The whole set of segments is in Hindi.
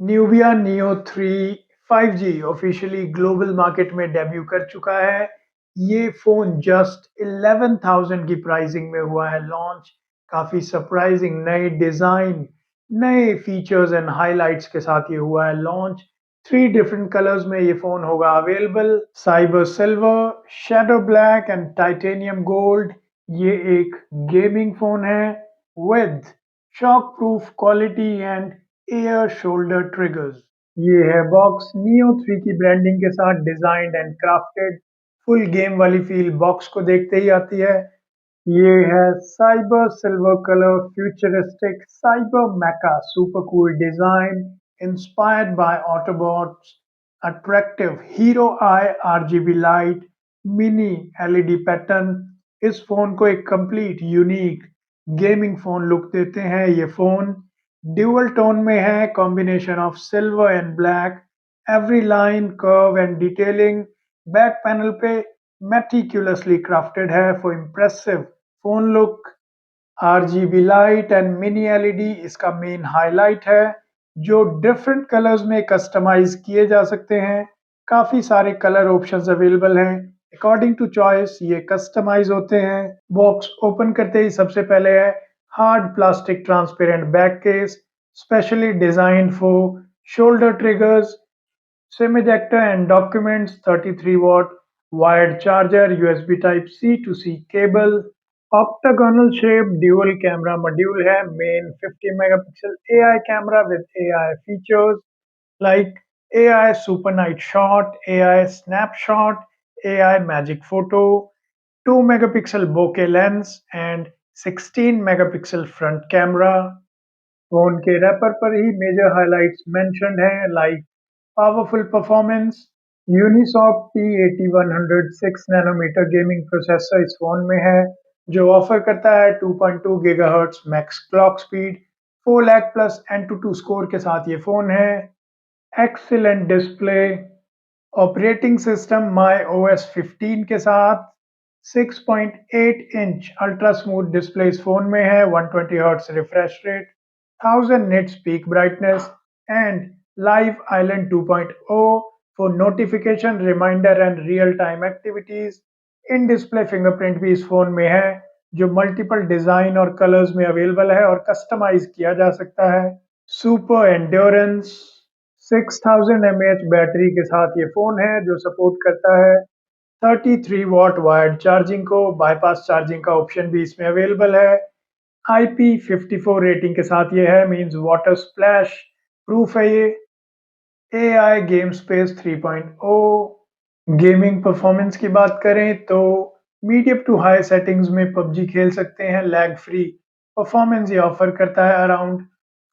Nubia neo 3 5G officially global market में डेब्यू कर चुका है। ये फ़ोन जस्ट 11,000 की प्राइसिंग में हुआ है लॉन्च। काफ़ी सरप्राइजिंग नए डिज़ाइन, नए फीचर्स एंड हाइलाइट्स के साथ ये हुआ है लॉन्च। 3 डिफरेंट कलर्स में ये फ़ोन होगा available, cyber silver, shadow black and titanium gold. ये एक गेमिंग फ़ोन है with shock proof quality and air shoulder triggers. ये है बॉक्स नियो 3 की ब्रांडिंग के साथ designed and crafted. Full game वाली फील बॉक्स को देखते ही आती है। ये है cyber silver colour futuristic cyber mecha super cool design inspired by Autobots attractive hero eye RGB light mini LED pattern इस फोन को एक complete unique gaming phone look देते हैं। ये फोन ड्यूअल टोन में है, combination of silver and black. Every line curve and detailing back panel पे meticulously crafted है for impressive phone look। RGB light and mini LED इसका मेन हाईलाइट है, जो डिफरेंट कलर्स में कस्टमाइज किए जा सकते हैं। काफी सारे कलर ऑप्शंस अवेलेबल हैं, अकॉर्डिंग टू चॉइस ये कस्टमाइज होते हैं। बॉक्स ओपन करते ही सबसे पहले है hard plastic transparent back case specially designed for shoulder triggers, SIM ejector and documents, 33 watt wired charger, USB type C to C cable, octagonal shape dual camera module है, main 50 megapixel AI camera with AI features like AI super night shot, AI snapshot, AI magic photo, 2 megapixel bokeh lens and 16 megapixel front camera। Phone के रैपर पर ही मेजर हाइलाइट्स मेंशन्ड हैं like powerful performance, Unisoc T8100 6 nanometre gaming processor इस फोन में है, जो ऑफर करता है 2.2 gigahertz max clock speed, 4 lakh plus Antutu score के साथ ये फोन है। Excellent display, operating system my OS 15 के साथ 6.8 इंच अल्ट्रा स्मूथ डिस्प्ले इस फोन में है, 120 hertz refresh rate, 1000 nits peak brightness and Live Island 2.0 for notification, reminder and real-time activities। In display fingerprint भी इस फोन में है, जो मल्टीपल डिजाइन और कलर्स में अवेलेबल है और कस्टमाइज किया जा सकता है। सुपर एंड्योरेंस 6000 mAh बैटरी के साथ ये फोन है, जो सपोर्ट करता है 33 वॉट वायर्ड चार्जिंग को। बाईपास चार्जिंग का ऑप्शन भी इसमें अवेलेबल है। IP54 रेटिंग के साथ ये है, मींस वाटर स्प्लैश प्रूफ है ये। AI game space 3.0। Gaming performance की बात करें तो मीडियम टू हाई सेटिंग्स में PUBG खेल सकते हैं, लैग फ्री परफॉर्मेंस ये ऑफर करता है। अराउंड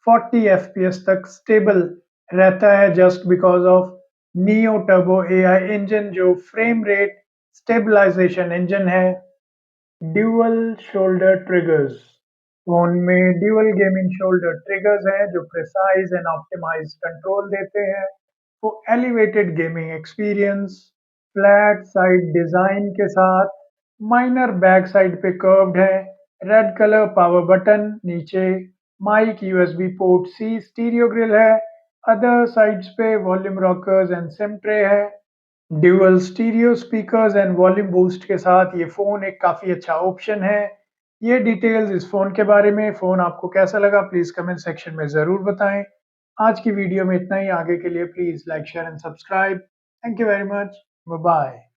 40 FPS तक स्टेबल रहता है just because of neo turbo AI engine, जो फ्रेम रेट स्टेबलाइजेशन इंजन है। ड्यूअल शोल्डर ट्रिगर्स, फोन में ड्यूअल गेमिंग शोल्डर ट्रिगर्स हैं, जो प्रिसाइज एंड ऑप्टिमाइज कंट्रोल देते हैं for elevated gaming experience. Flat side design के साथ माइनर बैक साइड पे कर्व्ड है, रेड कलर पावर बटन, नीचे mic USB port C, stereo grill है, अदर साइड्स पे volume rockers and SIM tray है। Dual stereo speakers and volume boost के साथ ये फ़ोन एक काफ़ी अच्छा ऑप्शन है। ये डिटेल्स इस फ़ोन के बारे में। फ़ोन आपको कैसा लगा प्लीज़ कमेंट सेक्शन में ज़रूर बताएं। आज की वीडियो में इतना ही। आगे के लिए please like share and subscribe. Thank you very much. Bye bye.